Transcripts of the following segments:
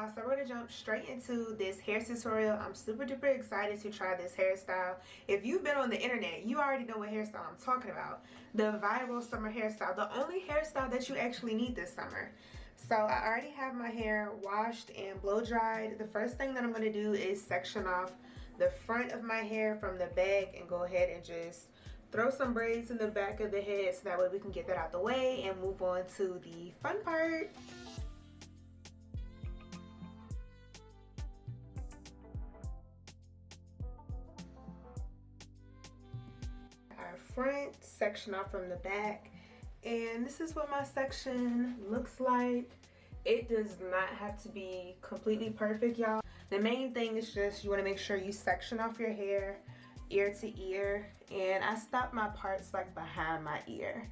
y'all, so we're gonna jump straight into this hair tutorial. I'm super duper excited to try this hairstyle. If you've been on the internet, you already know what hairstyle I'm talking about. The viral summer hairstyle, the only hairstyle that you actually need this summer. So I already have my hair washed and blow dried. The first thing that I'm gonna do is section off the front of my hair from the back and go ahead and just throw some braids in the back of the head so that way we can get that out the way and move on to the fun part. Our front, section off from the back, and this is what my section looks like. It does not have to be completely perfect, y'all. The main thing is just you want to make sure you section off your hair ear to ear, and I stop my parts like behind my ear,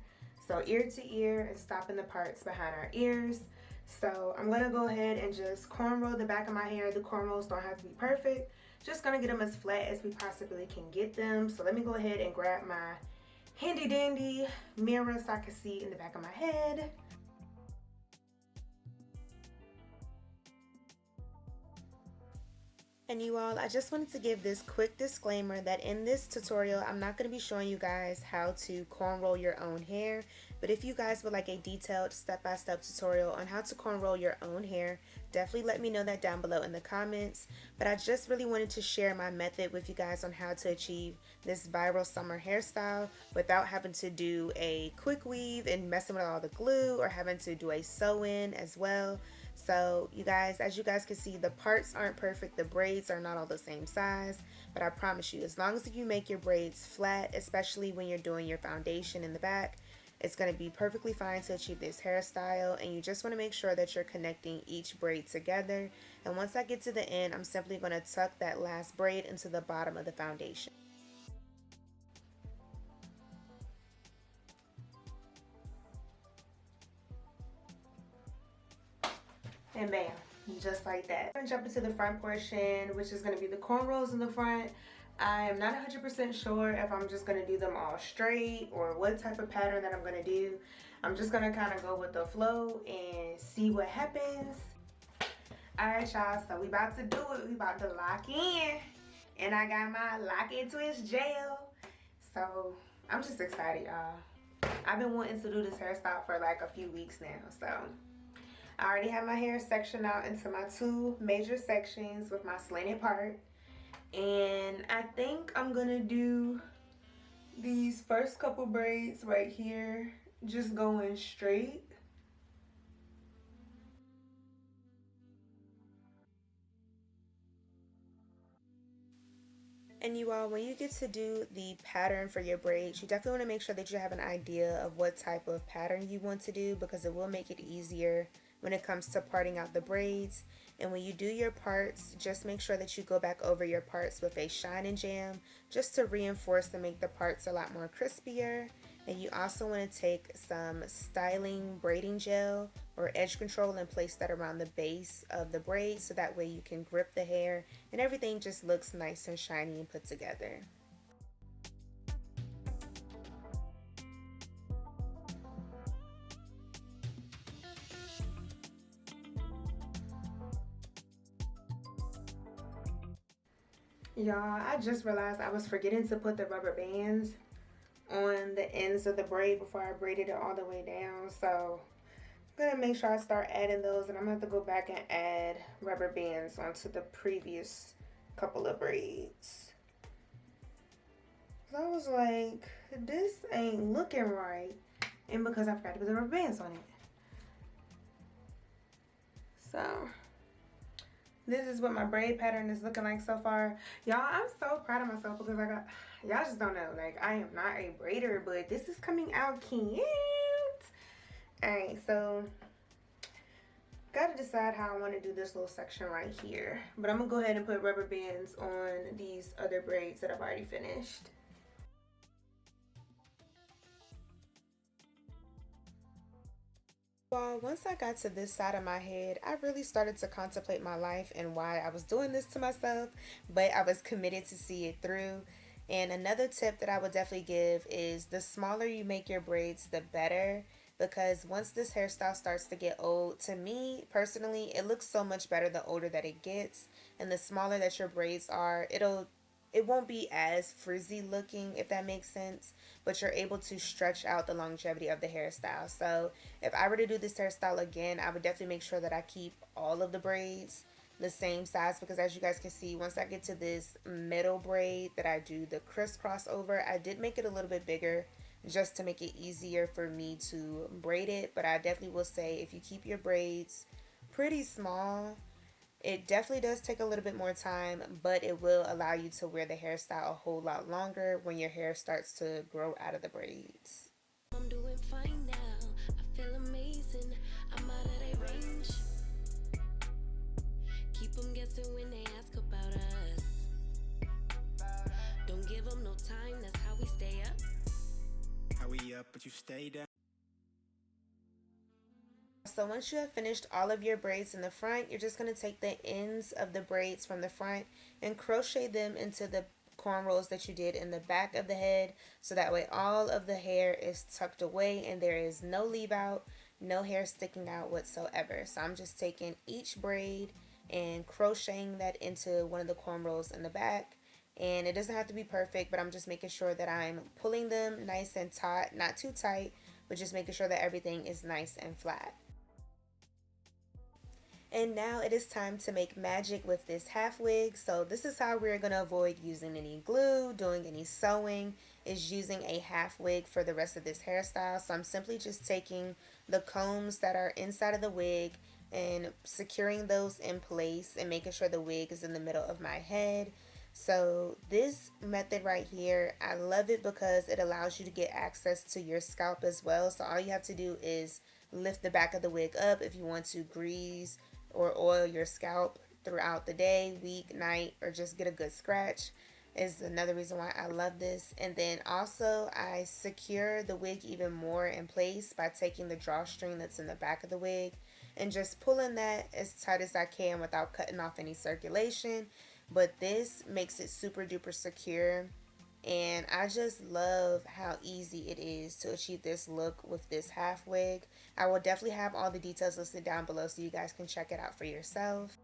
so ear to ear and stopping the parts behind our ears. So I'm gonna go ahead and just cornrow the back of my hair. The cornrows don't have to be perfect, just gonna get them as flat as we possibly can get them. So let me go ahead and grab my handy dandy mirror so I can see in the back of my head. And you all, I just wanted to give this quick disclaimer that in this tutorial, I'm not going to be showing you guys how to cornrow your own hair. But if you guys would like a detailed step-by-step tutorial on how to cornrow your own hair, definitely let me know that down below in the comments. But I just really wanted to share my method with you guys on how to achieve this viral summer hairstyle without having to do a quick weave and messing with all the glue or having to do a sew-in as well. So you guys, as you guys can see, the parts aren't perfect, the braids are not all the same size, but I promise you, as long as you make your braids flat, especially when you're doing your foundation in the back, it's going to be perfectly fine to achieve this hairstyle. And you just want to make sure that you're connecting each braid together. And once I get to the end, I'm simply going to tuck that last braid into the bottom of the foundation. And bam, just like that. I'm gonna jump into the front portion, which is gonna be the cornrows in the front. I am not 100% sure if I'm just gonna do them all straight or what type of pattern that I'm gonna do. I'm just gonna kind of go with the flow and see what happens. All right, y'all, so we about to do it. We about to lock in. And I got my lock in twist gel. So I'm just excited, y'all. I've been wanting to do this hairstyle for like a few weeks now, so. I already have my hair sectioned out into my two major sections with my slanted part. And I think I'm gonna do these first couple braids right here, just going straight. And you all, when you get to do the pattern for your braids, you definitely want to make sure that you have an idea of what type of pattern you want to do, because it will make it easier when it comes to parting out the braids. And when you do your parts, just make sure that you go back over your parts with a shine and jam just to reinforce and make the parts a lot more crispier. And you also want to take some styling braiding gel or edge control and place that around the base of the braid so that way you can grip the hair and everything just looks nice and shiny and put together. Y'all, I just realized I was forgetting to put the rubber bands on the ends of the braid before I braided it all the way down. So I'm gonna make sure I start adding those, and I'm gonna have to go back and add rubber bands onto the previous couple of braids. So I was like, this ain't looking right, and because I forgot to put the rubber bands on it. So this is what my braid pattern is looking like so far. Y'all, I'm so proud of myself because y'all just don't know, like, I am not a braider, but this is coming out cute. Alright, so gotta decide how I want to do this little section right here. But I'm gonna go ahead and put rubber bands on these other braids that I've already finished. Well, once I got to this side of my head, I really started to contemplate my life and why I was doing this to myself, but I was committed to see it through. And another tip that I would definitely give is the smaller you make your braids, the better. because once this hairstyle starts to get old, to me personally, it looks so much better the older that it gets, and the smaller that your braids are, it won't be as frizzy looking, if that makes sense, but you're able to stretch out the longevity of the hairstyle. So if I were to do this hairstyle again, I would definitely make sure that I keep all of the braids the same size, because as you guys can see, once I get to this middle braid that I do the crisscross over, I did make it a little bit bigger just to make it easier for me to braid it. But I definitely will say, if you keep your braids pretty small, it definitely does take a little bit more time, but it will allow you to wear the hairstyle a whole lot longer when your hair starts to grow out of the braids. I'm doing fine now. I feel amazing. I'm out of their range. Keep them guessing when they ask about us. Don't give them no time, that's how we stay up. How we up, but you stay down. So once you have finished all of your braids in the front, you're just going to take the ends of the braids from the front and crochet them into the cornrows that you did in the back of the head, so that way all of the hair is tucked away and there is no leave out, no hair sticking out whatsoever. So I'm just taking each braid and crocheting that into one of the cornrows in the back. And it doesn't have to be perfect, but I'm just making sure that I'm pulling them nice and taut, not too tight, but just making sure that everything is nice and flat. And now it is time to make magic with this half wig. So this is how we're going to avoid using any glue, doing any sewing, is using a half wig for the rest of this hairstyle. So I'm simply just taking the combs that are inside of the wig and securing those in place and making sure the wig is in the middle of my head. So this method right here, I love it because it allows you to get access to your scalp as well. So all you have to do is lift the back of the wig up if you want to grease or oil your scalp throughout the day, week, night, or just get a good scratch is another reason why I love this. And then also I secure the wig even more in place by taking the drawstring that's in the back of the wig and just pulling that as tight as I can without cutting off any circulation. But this makes it super duper secure, and I just love how easy it is to achieve this look with this half wig. I will definitely have all the details listed down below so you guys can check it out for yourself.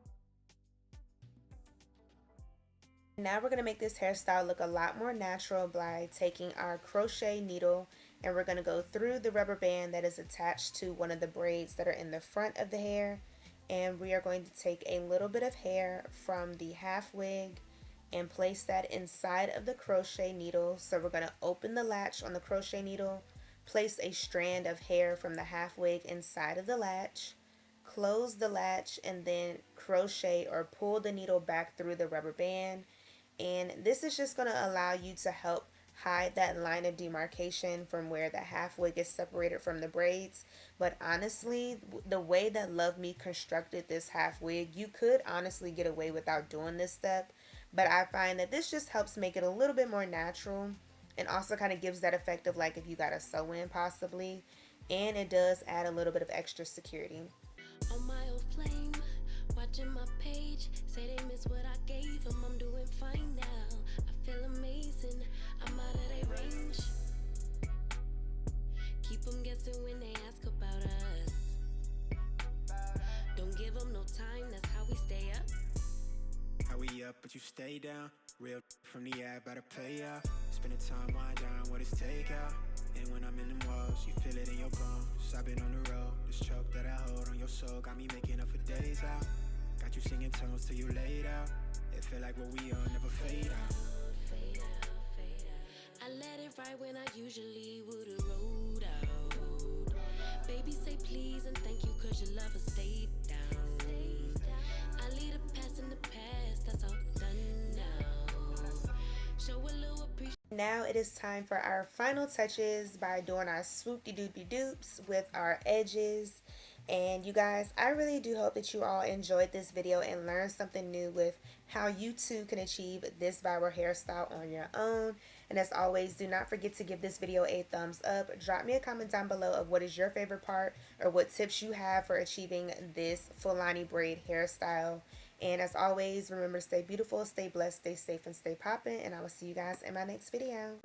Now we're going to make this hairstyle look a lot more natural by taking our crochet needle, and we're going to go through the rubber band that is attached to one of the braids that are in the front of the hair, and we are going to take a little bit of hair from the half wig and place that inside of the crochet needle. So we're going to open the latch on the crochet needle, place a strand of hair from the half wig inside of the latch, close the latch, and then crochet or pull the needle back through the rubber band. And this is just going to allow you to help hide that line of demarcation from where the half wig is separated from the braids. But honestly, the way that LuvMe constructed this half wig, you could honestly get away without doing this step, but I find that this just helps make it a little bit more natural, and also kind of gives that effect of like if you got a sew in possibly, and it does add a little bit of extra security. On my old flame, watching my page, say they miss what I gave them. I'm doing fine now. I feel amazing. I'm out of their range. Keep them guessing when they ask about us. Don't give them no time, that's how we stay up. How we up, but you stay down. Real from the app, better pay off. Spending time wind down, what is takeout? And when I'm in them walls, you feel it in your bones. I've been on the road, this choke that I hold on your soul got me making up for days out. Got you singing tones till you laid out. It feel like what we on never fade out. Fade out, fade out. I let it ride when I usually would've rolled out. Baby say please and thank you cause your lover stayed down. I leave the past in the past, that's all done now. Show a little appreciation. Now it is time for our final touches by doing our swoop-de-doop-de-doops with our edges. And you guys, I really do hope that you all enjoyed this video and learned something new with how you too can achieve this viral hairstyle on your own. And as always, do not forget to give this video a thumbs up. Drop me a comment down below of what is your favorite part or what tips you have for achieving this Fulani braid hairstyle. And as always, remember to stay beautiful, stay blessed, stay safe, and stay poppin'. And I will see you guys in my next video.